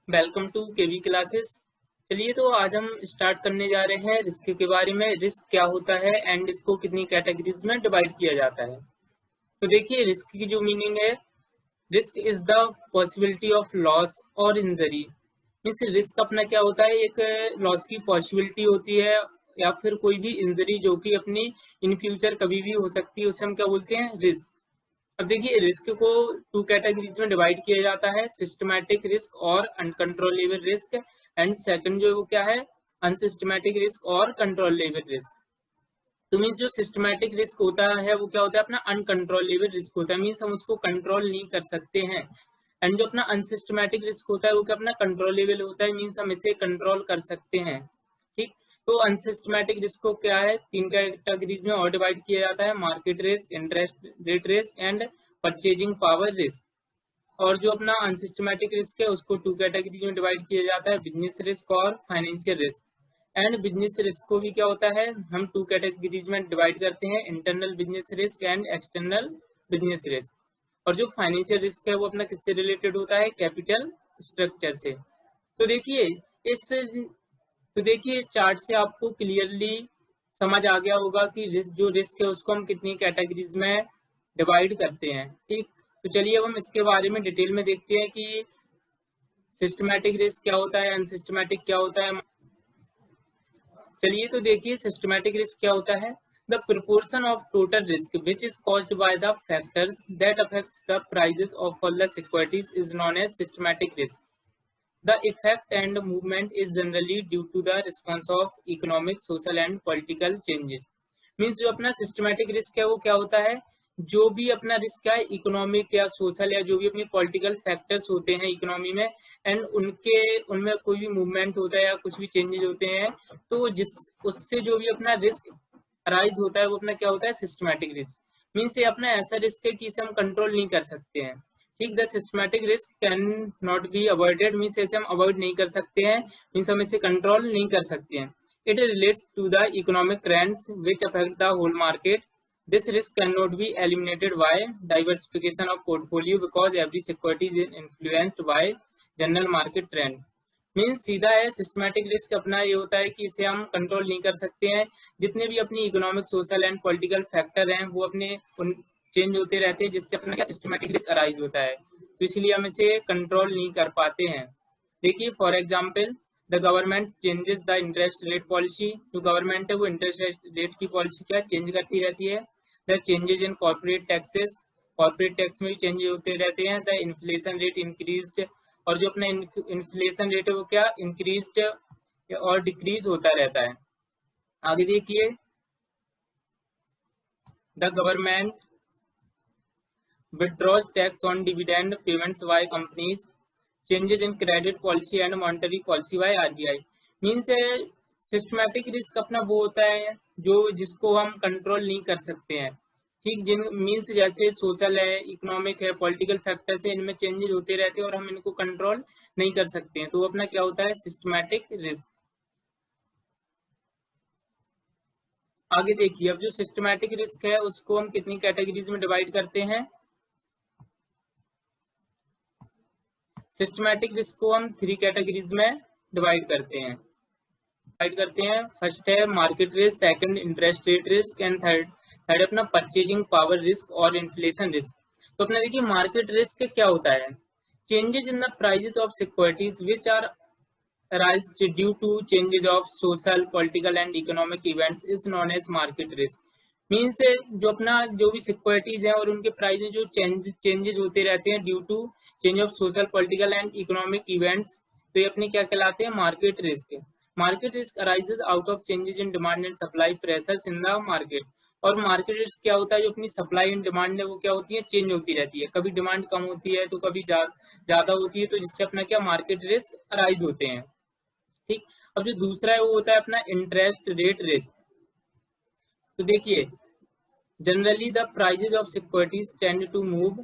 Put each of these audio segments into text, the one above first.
Welcome to KV classes. चलिए तो आज हम स्टार्ट करने जा रहे हैं रिस्क के बारे में। रिस्क क्या होता है एंड इसको कितनी कैटेगरीज में डिवाइड किया जाता है। तो देखिए, रिस्क की जो मीनिंग है, risk is the possibility of loss और इंजरी। मीन्स रिस्क अपना क्या होता है, एक लॉस की पॉसिबिलिटी होती है या फिर कोई भी इंजरी जो कि अपनी इन फ्यूचर कभी भी हो सकती है, उसे हम क्या बोलते हैं, रिस्क। अब देखिए, रिस्क को टू कैटेगरीज में डिवाइड किया जाता है, सिस्टमैटिक रिस्क और अनकंट्रोलेबल रिस्क। एंड सेकंड जो वो क्या है, अनसिस्टमैटिक रिस्क और कंट्रोलेबल रिस्क। तो मीन्स जो सिस्टमैटिक रिस्क होता है वो क्या होता है, अपना अनकंट्रोलेबल रिस्क होता है, मीन्स हम उसको कंट्रोल नहीं कर सकते हैं। एंड जो अपना अनसिस्टमैटिक रिस्क होता है वो क्या अपना कंट्रोलेबल होता है, मीन्स हम इसे कंट्रोल कर सकते हैं। ठीक। तो अनसिस्टमैटिक रिस्क को क्या है, तीन कैटेगरीज में और डिवाइड किया जाता है, market risk, interest rate risk and purchasing power risk. और जो अपना अनसिस्टमैटिक रिस्क है उसको टू कैटेगरीज में डिवाइड किया जाता है, बिजनेस रिस्क और financial risk. And business risk को भी क्या होता है, हम टू कैटेगरीज में डिवाइड करते हैं, internal business risk and external business risk. और जो फाइनेंशियल रिस्क है वो अपना किससे रिलेटेड होता है, कैपिटल स्ट्रक्चर से। तो देखिए इस तो देखिए इस चार्ट से आपको क्लियरली समझ आ गया होगा कि जो रिस्क है उसको हम कितनी कैटेगरीज में डिवाइड करते हैं। ठीक। तो चलिए अब हम इसके बारे में डिटेल में देखते हैं कि सिस्टमैटिक रिस्क क्या होता है, अनसिस्टमैटिक क्या होता है। चलिए तो देखिए, सिस्टमैटिक रिस्क क्या होता है, the proportion of total risk which is caused by the factors that affects the prices of all the securities is known as systematic risk. The effect and movement is generally due to the response of economic, social and political changes. Means जो अपना systematic risk है वो क्या होता है, जो भी अपना रिस्क है इकोनॉमिक या सोशल या जो भी अपनी पॉलिटिकल फैक्टर्स होते हैं इकोनॉमी में, एंड उनमें कोई भी मूवमेंट होता है या कुछ भी चेंजेस होते हैं, तो जिस उससे जो भी अपना रिस्क अराइज होता है वो अपना क्या होता है, सिस्टमैटिक रिस्क। मीन्स ये अपना ऐसा रिस्क है कि इसे हम कंट्रोल नहीं कर सकते हैं। ठीक। The systematic risk can not be avoided, means ऐसे हम अवॉइड नहीं कर सकते हैं, मीन्स हम इसे कंट्रोल नहीं कर सकते हैं। It relates to the economic trends which affect the whole market. This risk can not be eliminated by diversification of portfolio because every security is influenced by general market trend. Means सीधा है, systematic risk अपना ये होता है कि इसे हम control नहीं कर सकते हैं, जितने भी अपनी economic, social and political factor हैं वो अपने चेंज होते रहते हैं, जिससे अपना क्या सिस्टमैटिक रिस्क अराइज होता है, तो इसलिए हम इसे कंट्रोल नहीं कर पाते हैं। देखिए for example, the government changes the interest rate policy. जो गवर्नमेंट है वो इंटरेस्ट रेट की पॉलिसी क्या चेंज करती रहती है। The changes in corporate taxes, corporate tax में भी चेंज होते रहते हैं। द इन्फ्लेशन रेट इंक्रीज्ड, और जो अपना इन्फ्लेशन रेट है वो क्या इंक्रीज्ड और डिक्रीज होता रहता है। आगे देखिए, the government withdraws tax on dividend payments by companies, changes in credit policy and monetary policy by RBI। Means systematic risk अपना वो होता है जो जिसको हम कंट्रोल नहीं कर सकते हैं। ठीक। जिन मीन्स जैसे सोशल है, इकोनॉमिक है, पॉलिटिकल फैक्टर्स है, इनमें चेंजेस होते रहते हैं और हम इनको कंट्रोल नहीं कर सकते हैं, तो अपना क्या होता है, सिस्टमैटिक रिस्क। आगे देखिए, अब जो सिस्टमैटिक रिस्क है उसको हम कितनी कैटेगरीज में डिवाइड करते हैं। सिस्टमैटिक रिस्क को हम थ्री कैटेगरीज में डिवाइड करते हैं। फर्स्ट है market risk, second interest rate risk and third अपना परचेजिंग पावर रिस्क और इन्फ्लेशन रिस्क। तो अपना देखिए, मार्केट रिस्क क्या होता है, changes in the prices of securities which are arised due to changes of social, political and economic events is known as market risk। Means जो अपना जो भी सिक्योरिटीज है और उनके प्राइस में जो चेंजेस होते रहते हैं due to change of social, political and economic events, तो ये अपने क्या कहलाते हैं, market risk. Market risk arises out of changes in demand and supply pressures in the market. और मार्केट रिस्क क्या होता है, जो अपनी सप्लाई एंड डिमांड है वो क्या होती है, चेंज होती रहती है, कभी डिमांड कम होती है तो कभी ज्यादा होती है, तो जिससे अपना क्या मार्केट रिस्क अराइज होते हैं। ठीक। अब जो दूसरा है वो होता है अपना इंटरेस्ट रेट रिस्क। तो देखिए, generally the prices of securities tend to move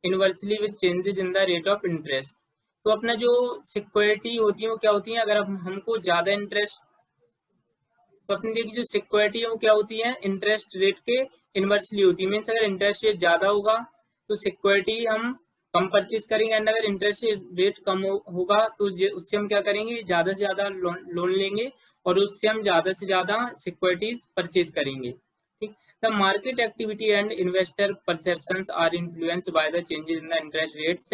inversely with changes in the rate of interest. तो अपना जो सिक्योरिटी होती है वो क्या होती है, अगर हमको ज्यादा इंटरेस्ट, तो अपनी देखिए जो सिक्योरिटी है वो क्या होती है, इंटरेस्ट रेट के इनवर्सली होती है। मीन्स अगर इंटरेस्ट रेट ज्यादा होगा तो सिक्योरिटी हम कम परचेज करेंगे, एंड अगर इंटरेस्ट रेट कम होगा तो उससे हम क्या करेंगे, ज्यादा से ज्यादा लोन लेंगे और उससे हम ज्यादा से ज्यादा सिक्योरिटीज परचेज करेंगे। ठीक, the market activity and investor perceptions are influenced by the changes in the interest rates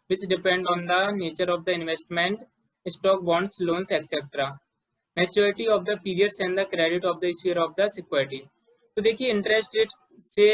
which depend on the nature of the investment, stock, bonds, loans, etc. Maturity of the periods and the credit of the issuer of the security. तो देखिए interest rate से,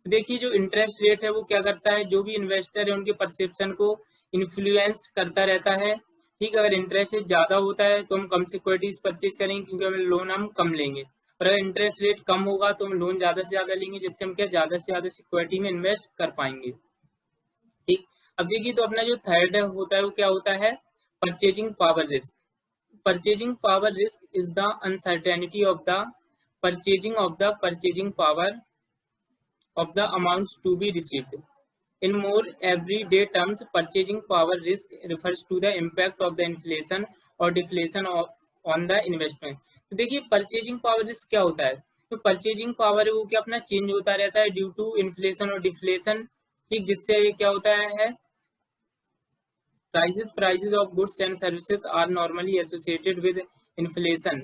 देखिए जो interest rate है वो क्या करता है, जो भी इन्वेस्टर है उनके परसेप्शन को इन्फ्लुएंस करता रहता है। ठीक, अगर इंटरेस्ट रेट ज्यादा होता है तो हम कम सिक्योरिटीज परचेज करेंगे क्योंकि हमें लोन हम कम लेंगे, और अगर इंटरेस्ट रेट कम होगा तो हम लोन ज्यादा से ज्यादा लेंगे जिससे हम क्या ज्यादा से ज्यादा सिक्योरिटी में इन्वेस्ट कर पाएंगे। ठीक, अब देखिए तो अपना जो थर्ड होता है वो क्या होता है, purchasing power risk. Purchasing power risk is the uncertainty of the purchasing power of the amounts to be received. In more everyday terms, purchasing power risk refers to the impact of the inflation or deflation on the investment. तो देखिए purchasing power risk क्या होता है, तो purchasing power है वो क्या अपना चेंज होता रहता है ड्यू टू इन्फ्लेशन और डिफ्लेशन। ठीक, जिससे क्या होता है, prices of goods and services are normally associated with inflation.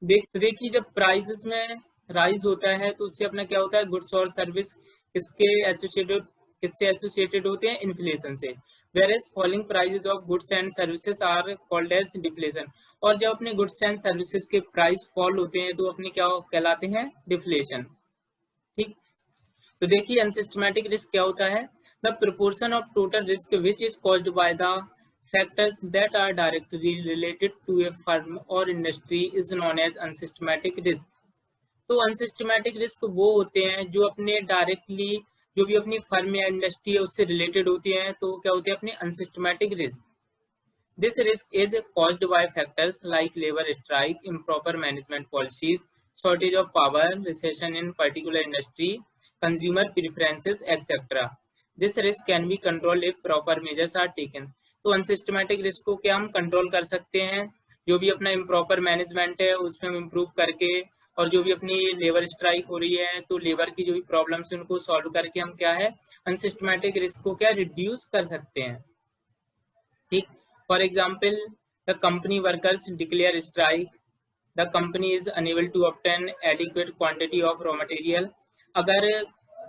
देखिए जब प्राइसेस में राइज होता है तो उससे अपना क्या होता है, गुड्स और सर्विस किससे एसोसिएटेड होते हैं, इन्फ्लेशन से। Whereas falling prices of goods and services are called as deflation. और जब अपने गुड्स एंड सर्विसेज के प्राइस फॉल होते हैं तो अपने क्या कहलाते हैं, डिफ्लेशन। ठीक, तो देखिए अनसिस्टमैटिक रिस्क क्या होता है, the proportion of total risk which is caused by the factors that are directly related to a firm or industry is known as unsystematic risk. तो अनसिस्टमैटिक रिस्क वो होते हैं जो अपने डायरेक्टली, जो भी अपनी फर्म या इंडस्ट्री है उससे रिलेटेड होती हैं, तो क्या होते हैं अपने unsystematic risk. This risk is caused by factors like labour strike, improper management policies, shortage of power, recession in particular industry, consumer preferences etcetera. This risk can be controlled if proper measures are taken. तो unsystematic risk को क्या हम control कर सकते हैं, जो भी अपना इम्प्रॉपर मैनेजमेंट है उसमें हम इम्प्रूव करके, और जो भी अपनी लेबर स्ट्राइक हो रही है तो लेबर की जो भी प्रॉब्लम्स है उनको सॉल्व करके हम क्या है, अनसिस्टमैटिक रिस्क को क्या रिड्यूस कर सकते हैं। ठीक, for example the company workers declare strike, the company is unable to obtain adequate quantity of raw material. अगर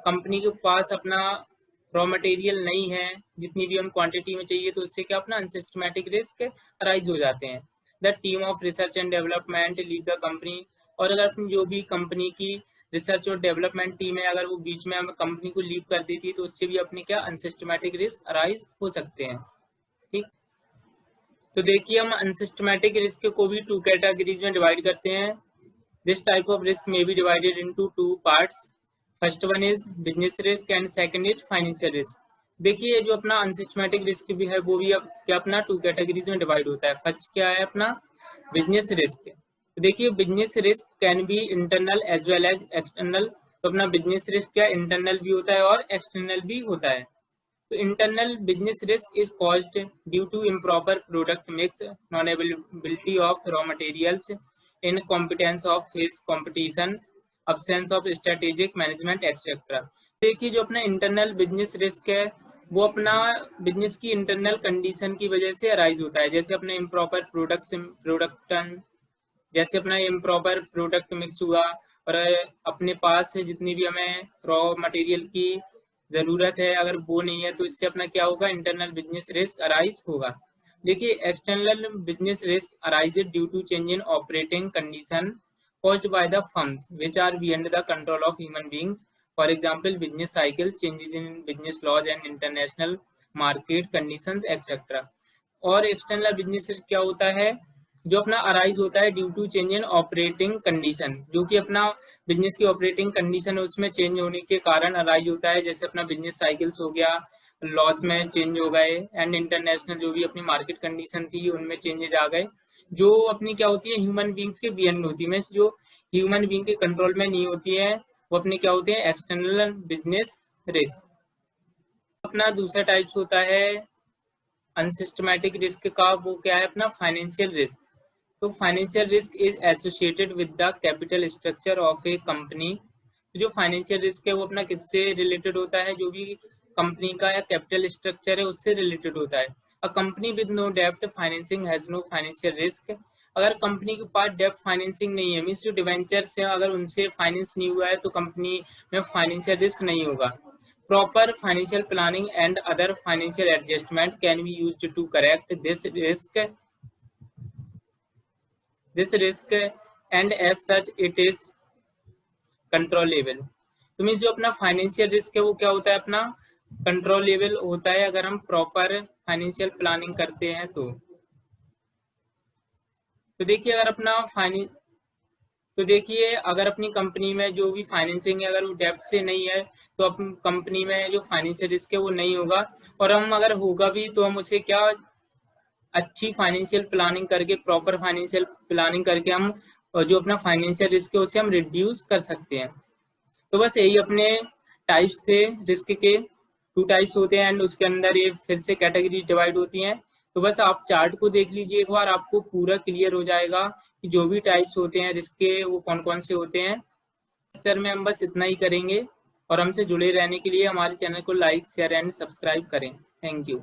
कंपनी के पास अपना रॉ मटेरियल नहीं है जितनी भी हम क्वांटिटी में चाहिए, तो उससे क्या अपना अनसिस्टमैटिक रिस्क राइज हो जाते हैं। The team of research and development leave the company. और अगर अपनी जो भी कंपनी की रिसर्च और डेवलपमेंट टीम है अगर वो बीच में हमें कंपनी को लीव कर देती है तो उससे भी अपने क्या अनसिस्टमैटिक रिस्क राइज हो सकते हैं। ठीक, तो देखिए हम अनसिस्टमैटिक रिस्क को भी 2 कैटेगरीज में डिवाइड करते हैं। This type of risk may be divided into 2 parts. First one is business risk and second is financial risk. देखिए जो अपना अनसिस्टमैटिक रिस्क भी है वो भी अब क्या अपना 2 कैटेगरीज में डिवाइड होता है। फर्स्ट क्या है अपना बिजनेस रिस्क। देखिए business risk can be internal as well as external. तो अपना बिजनेस रिस्क क्या इंटरनल भी होता है और एक्सटर्नल भी होता है। तो internal business risk is caused due to improper product mix, non availability of raw materials, incompetence of face competition, absence of strategic management etcetera. देखिए जो अपना इंटरनल बिजनेस रिस्क है वो अपना बिजनेस की इंटरनल कंडीशन की वजह से अराइज होता है, जैसे अपने इम्प्रॉपर जैसे अपना इम्प्रॉपर प्रोडक्ट मिक्स हुआ और अपने पास जितनी भी हमें रॉ मटेरियल की जरूरत है अगर वो नहीं है तो इससे अपना क्या होगा, इंटरनल बिजनेस रिस्क अराइज होगा। देखिए external business risk arises due to change in operating condition caused by the firms which are beyond the control of human beings. For example, business cycles, changes in business laws and international market conditions, etc. और external business क्या होता है, जो अपना arise होता है due to change in operating condition, जो कि अपना बिजनेस की ऑपरेटिंग कंडीशन है उसमें चेंज होने के कारण अराइज होता है, जैसे अपना बिजनेस साइकिल्स हो गया, लॉस में चेंज हो गए, एंड इंटरनेशनल जो भी अपनी मार्केट कंडीशन थी उनमें चेंजेस आ गए, जो अपनी क्या होती है ह्यूमन बींग्स के बियॉन्ड होती है, जो ह्यूमन बींग के कंट्रोल में नहीं होती है, वो अपने क्या होते हैं एक्सटर्नल बिजनेस रिस्क। अपना दूसरा टाइप्स होता है अनसिस्टमैटिक रिस्क का, वो क्या है अपना फाइनेंशियल रिस्क। तो financial risk is associated with the capital structure of A company. जो फाइनेंशियल रिस्क है वो अपना किससे रिलेटेड होता है, जो भी कंपनी का या कैपिटल स्ट्रक्चर है उससे रिलेटेड होता है। अ कंपनी विद नो डेब्ट financing has no financial risk. अगर कंपनी के पास डेब्ट फाइनेंसिंग नहीं है, मीन्स जो डिवेंचर्स है अगर उनसे फाइनेंस नहीं हुआ है तो कंपनी में फाइनेंशियल रिस्क नहीं होगा। Proper financial planning and other financial adjustment can be used to correct this risk and as such it is controllable. तो मीन्स जो अपना फाइनेंशियल रिस्क है वो क्या होता है, अपना कंट्रोलेबल होता है अगर हम प्रॉपर फाइनेंशियल प्लानिंग करते हैं तो देखिए अगर अपनी कंपनी में जो भी फाइनेंसिंग है अगर वो डेब्ट से नहीं है तो अपनी कंपनी में जो फाइनेंशियल रिस्क है वो नहीं होगा। और हम अगर होगा भी तो हम उसे क्या अच्छी फाइनेंशियल प्लानिंग करके, प्रॉपर फाइनेंशियल प्लानिंग करके हम जो अपना फाइनेंशियल रिस्क है उसे हम रिड्यूस कर सकते हैं। तो बस यही अपने टाइप्स थे रिस्क के। 2 टाइप्स होते हैं एंड उसके अंदर ये फिर से कैटेगरी डिवाइड होती हैं। तो बस आप चार्ट को देख लीजिए एक बार, आपको पूरा क्लियर हो जाएगा कि जो भी टाइप्स होते हैं रिस्क के वो कौन कौन से होते हैं। लेक्चर में हम बस इतना ही करेंगे और हमसे जुड़े रहने के लिए हमारे चैनल को लाइक, शेयर एंड सब्सक्राइब करें। Thank you.